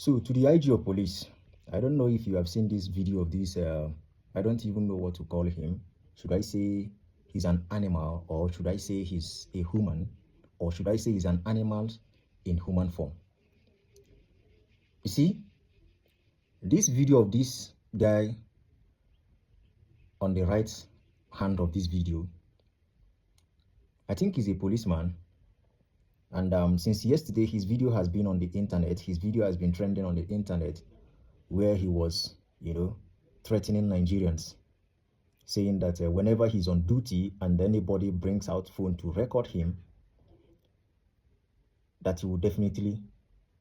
So to the IG of police, I don't know if you have seen this video of this. I don't even know what to call him. Should I say he's an animal, or should I say he's a human, or should I say he's an animal in human form? You see, this video of this guy on the right hand of this video, I think he's a policeman. And since yesterday, his video has been on the internet. His video has been trending on the internet, where he was, threatening Nigerians, saying that whenever he's on duty and anybody brings out phone to record him, that he will definitely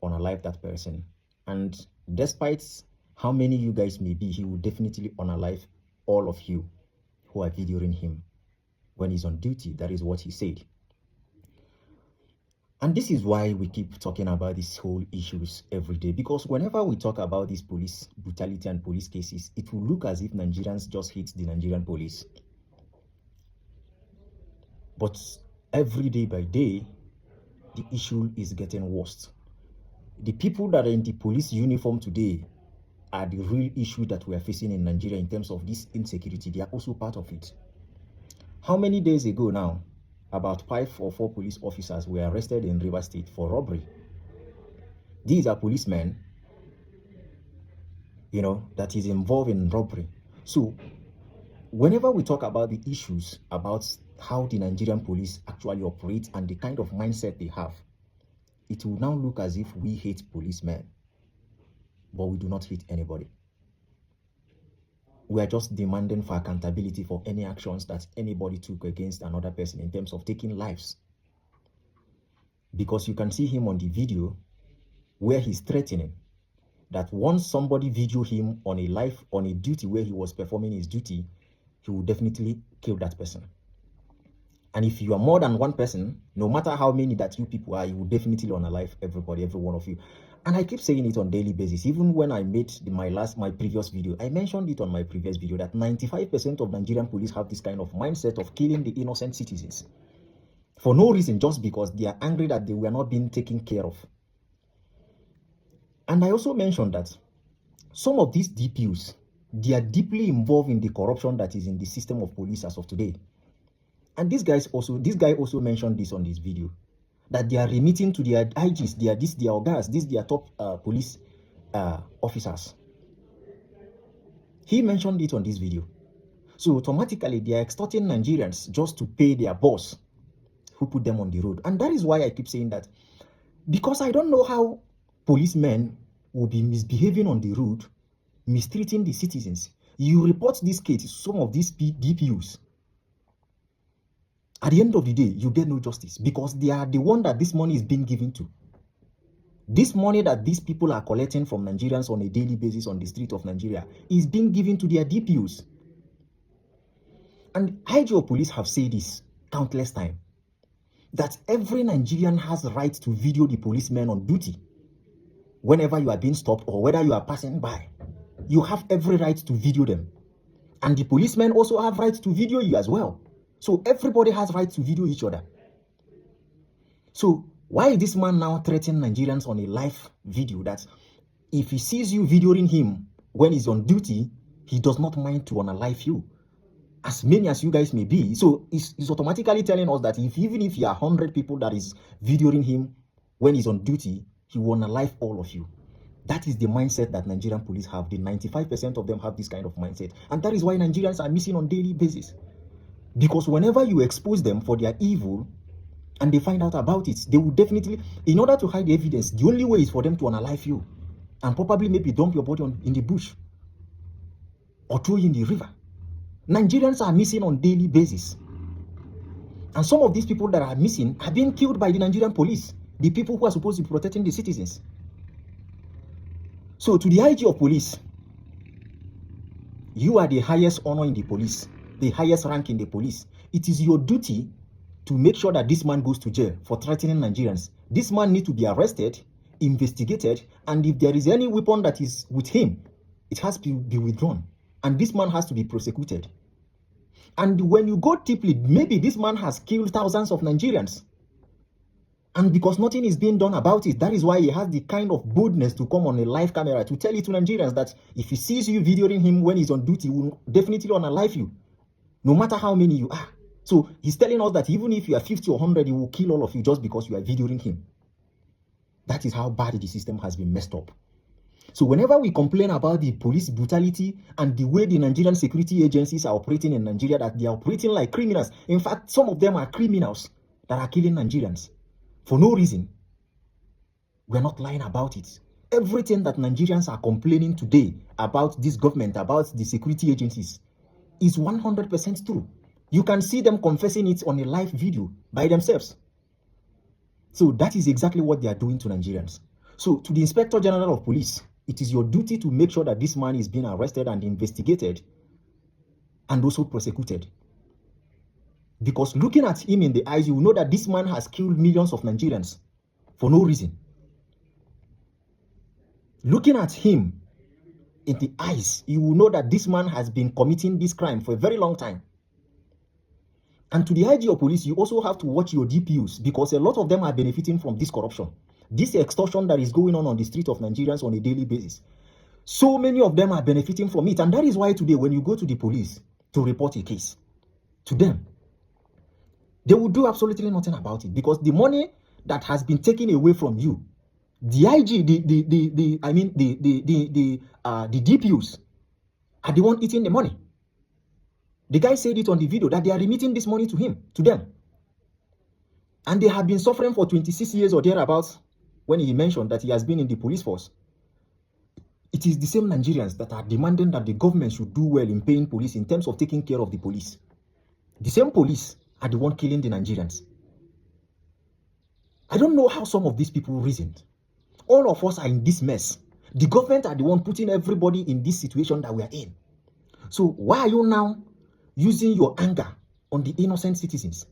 unalive that person. And despite how many you guys may be, he will definitely unalive all of you who are videoing him when he's on duty. That is what he said. And this is why we keep talking about these whole issues every day, because whenever we talk about these police brutality and police cases, it will look as if Nigerians just hate the Nigerian police. But every day by day, the issue is getting worse. The people that are in the police uniform today are the real issue that we are facing in Nigeria in terms of this insecurity. They are also part of it. How many days ago now, about 5 or 4 police officers were arrested in Rivers State for robbery. These are policemen, that is involved in robbery. So whenever we talk about the issues about how the Nigerian police actually operate and the kind of mindset they have, it will now look as if we hate policemen, but we do not hate anybody. We are just demanding for accountability for any actions that anybody took against another person in terms of taking lives. Because you can see him on the video where he's threatening that once somebody video him on a duty where he was performing his duty, he will definitely kill that person. And if you are more than one person, no matter how many that you people are, you will definitely unalive everybody, every one of you. And I keep saying it on a daily basis. Even when I made my previous video, I mentioned it on my previous video that 95% of Nigerian police have this kind of mindset of killing the innocent citizens for no reason, just because they are angry that they were not being taken care of. And I also mentioned that some of these DPUs, they are deeply involved in the corruption that is in the system of police as of today. And this guy also mentioned this on this video, that they are remitting to their IGs, their orgas, their top police officers. He mentioned it on this video. So automatically they are extorting Nigerians just to pay their boss who put them on the road. And that is why I keep saying that, because I don't know how policemen will be misbehaving on the road, mistreating the citizens. You report this case to some of these DPUs. At the end of the day, you get no justice, because they are the one that this money is being given to. This money that these people are collecting from Nigerians on a daily basis on the street of Nigeria is being given to their DPUs. And IG of police have said this countless times, that every Nigerian has the right to video the policemen on duty. Whenever you are being stopped or whether you are passing by, you have every right to video them. And the policemen also have rights to video you as well. So everybody has right to video each other. So why is this man now threatening Nigerians on a live video that if he sees you videoing him when he's on duty, he does not mind to unalive you, as many as you guys may be? So he's automatically telling us that even if you are 100 people that is videoing him when he's on duty, he will unalive all of you. That is the mindset that Nigerian police have. The 95% of them have this kind of mindset. And that is why Nigerians are missing on a daily basis. Because whenever you expose them for their evil and they find out about it, they will definitely, in order to hide the evidence, the only way is for them to unalive you and probably maybe dump your body in the bush or throw you in the river. Nigerians are missing on a daily basis. And some of these people that are missing are being killed by the Nigerian police, the people who are supposed to be protecting the citizens. So to the IG of police, you are the highest honor in the police, the highest rank in the police. It is your duty to make sure that this man goes to jail for threatening Nigerians. This man needs to be arrested, investigated, and if there is any weapon that is with him, it has to be withdrawn. And this man has to be prosecuted. And when you go deeply, maybe this man has killed thousands of Nigerians. And because nothing is being done about it, that is why he has the kind of boldness to come on a live camera to tell it to Nigerians that if he sees you videoing him when he's on duty, he will definitely unalive you, no matter how many you are. So he's telling us that even if you are 50 or 100, he will kill all of you just because you are videoing him. That is how bad the system has been messed up. So whenever we complain about the police brutality and the way the Nigerian security agencies are operating in Nigeria, that they are operating like criminals. In fact, some of them are criminals that are killing Nigerians for no reason. We're not lying about it. Everything that Nigerians are complaining today about this government, about the security agencies, is 100% true. You can see them confessing it on a live video by themselves. So that is exactly what they are doing to Nigerians. So to the Inspector General of Police, it is your duty to make sure that this man is being arrested and investigated and also prosecuted. Because looking at him in the eyes, you will know that this man has killed millions of Nigerians for no reason. Looking at him in the eyes, you will know that this man has been committing this crime for a very long time. And to the IG of police, you also have to watch your DPUs because a lot of them are benefiting from this corruption, this extortion that is going on the street of Nigerians on a daily basis. So many of them are benefiting from it. And that is why today, when you go to the police to report a case, to them, they will do absolutely nothing about it because the money that has been taken away from you, the IG, the DPUs are the one eating the money. The guy said it on the video that they are remitting this money to him, to them. And they have been suffering for 26 years or thereabouts when he mentioned that he has been in the police force. It is the same Nigerians that are demanding that the government should do well in paying police in terms of taking care of the police. The same police are the one killing the Nigerians. I don't know how some of these people reasoned. All of us are in this mess. The government are the one putting everybody in this situation that we are in. So why are you now using your anger on the innocent citizens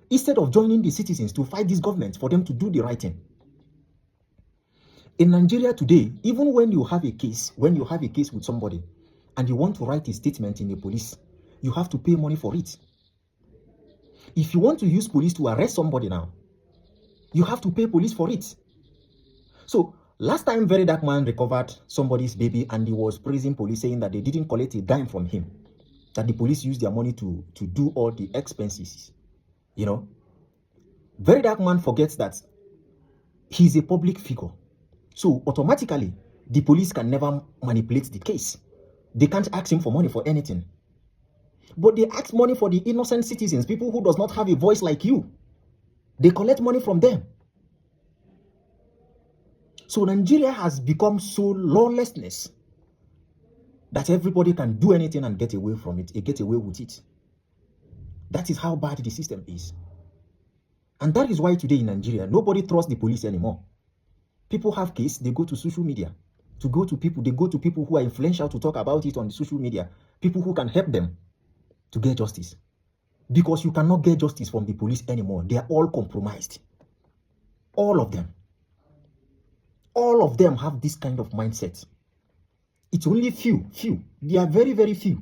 instead of joining the citizens to fight this government for them to do the right thing? In Nigeria today, even when you have a case, with somebody and you want to write a statement in the police, you have to pay money for it. If you want to use police to arrest somebody now, you have to pay police for it. So last time Very Dark Man recovered somebody's baby and he was praising police, saying that they didn't collect a dime from him, that the police used their money to do all the expenses. You know, Very Dark Man forgets that he's a public figure. So automatically, the police can never manipulate the case. They can't ask him for money for anything. But they ask money for the innocent citizens, people who does not have a voice like you. They collect money from them. So Nigeria has become so lawlessness that everybody can do anything and get away from it, get away with it. That is how bad the system is. And that is why today in Nigeria, nobody trusts the police anymore. People have case, they go to social media. They go to people who are influential to talk about it on the social media. People who can help them to get justice. Because you cannot get justice from the police anymore. They are all compromised. All of them. All of them have this kind of mindset. It's only few. They are very, very few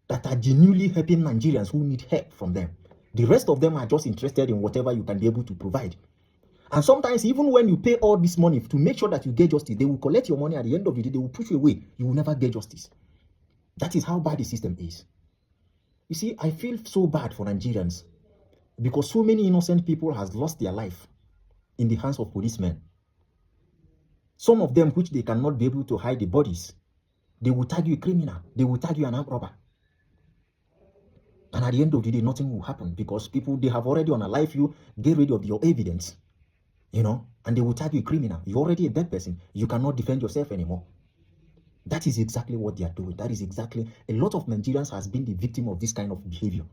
that are genuinely helping Nigerians who need help from them. The rest of them are just interested in whatever you can be able to provide. And sometimes, even when you pay all this money to make sure that you get justice, they will collect your money at the end of the day, they will push you away. You will never get justice. That is how bad the system is. You see, I feel so bad for Nigerians because so many innocent people has lost their life in the hands of policemen. Some of them, which they cannot be able to hide the bodies, they will tag you a criminal. They will tag you an armed robber. And at the end of the day, nothing will happen because people, they have already unalive you, get rid of your evidence. You know, and they will tag you a criminal. You're already a dead person. You cannot defend yourself anymore. That is exactly what they are doing. That is exactly, a lot of Nigerians has been the victim of this kind of behavior.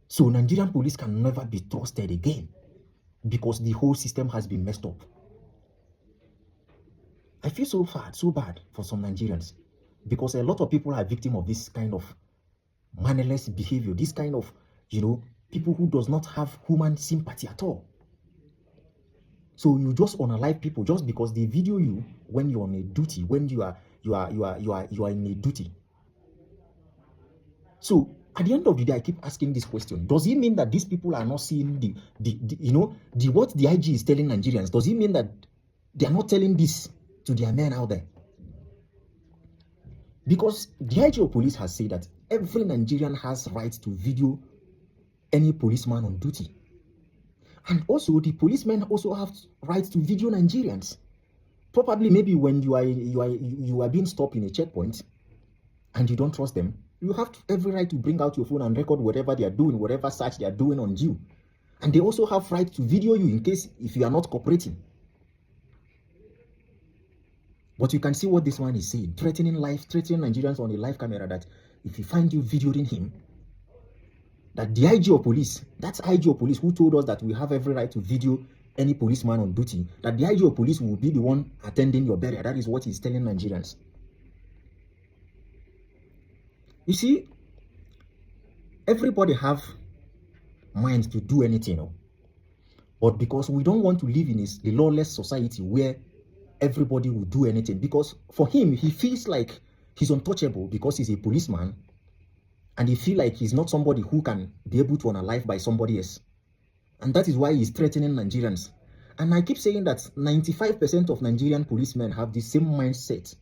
So Nigerian police can never be trusted again because the whole system has been messed up. I feel so bad for some Nigerians because a lot of people are victim of this kind of mannerless behavior, this kind of, you know, people who does not have human sympathy at all. So you just unalive people just because they video you when you're on a duty, when you are in a duty. So At the end of the day, I keep asking this question. Does it mean that these people are not seeing the what the IG is telling Nigerians? Does it mean that they are not telling this to their men out there? Because the IG of police has said that every Nigerian has right to video any policeman on duty. And also, the policemen also have rights to video Nigerians. Probably, maybe when you are being stopped in a checkpoint and you don't trust them, you have every right to bring out your phone and record whatever they are doing, whatever search they are doing on you. And they also have right to video you in case if you are not cooperating. But you can see what this man is saying, threatening Nigerians on a live camera, that if you find you videoing him, that the IG of police, that's IG of police who told us that we have every right to video any policeman on duty, that the IG of police will be the one attending your burial. That is what he's telling Nigerians. You see, everybody have minds to do anything, but because we don't want to live in a lawless society where everybody will do anything, because for him, he feels like he's untouchable because he's a policeman, and he feels like he's not somebody who can be able to unalive by somebody else. And that is why he's threatening Nigerians. And I keep saying that 95% of Nigerian policemen have the same mindset,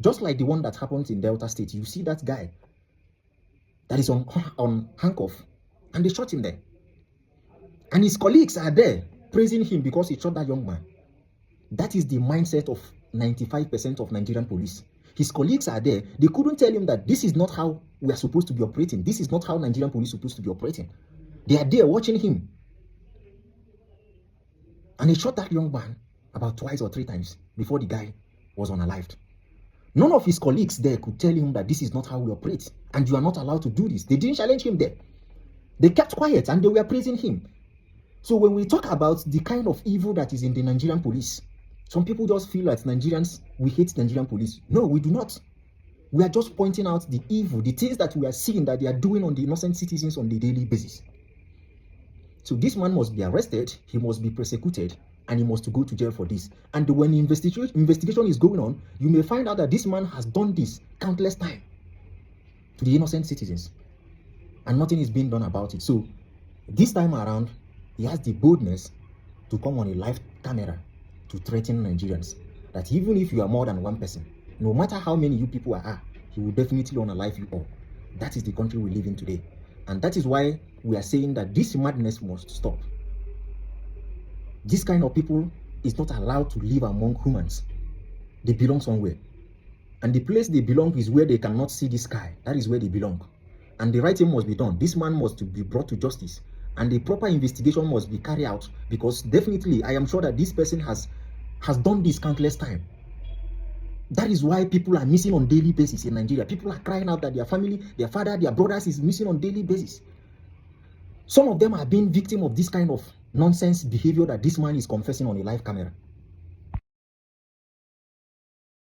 just like the one that happened in Delta State. You see that guy that is on handcuff, and they shot him there. And his colleagues are there praising him because he shot that young man. That is the mindset of 95% of Nigerian police. His colleagues are there. They couldn't tell him that this is not how we are supposed to be operating. This is not how Nigerian police are supposed to be operating. They are there watching him. And he shot that young man about 2 or 3 times before the guy was unalived. None of his colleagues there could tell him that this is not how we operate, and you are not allowed to do this. They didn't challenge him there. They kept quiet and they were praising him. So when we talk about the kind of evil that is in the Nigerian police, some people just feel like Nigerians, we hate Nigerian police. No, we do not. We are just pointing out the evil, the things that we are seeing that they are doing on the innocent citizens on the daily basis. So this man must be arrested, he must be prosecuted, and he must go to jail for this. And when the investigation is going on, you may find out that this man has done this countless times to the innocent citizens, and nothing is being done about it. So this time around, he has the boldness to come on a live camera to threaten Nigerians that even if you are more than one person, no matter how many you people are, he will definitely unalive you all. That is the country we live in today. And that is why we are saying that this madness must stop. This kind of people is not allowed to live among humans. They belong somewhere. And the place they belong is where they cannot see the sky. That is where they belong. And the right thing must be done. This man must be brought to justice. And the proper investigation must be carried out, because definitely I am sure that this person has done this countless times. That is why people are missing on daily basis in Nigeria. People are crying out that their family, their father, their brothers is missing on daily basis. Some of them are being victim of this kind of nonsense behavior that this man is confessing on a live camera.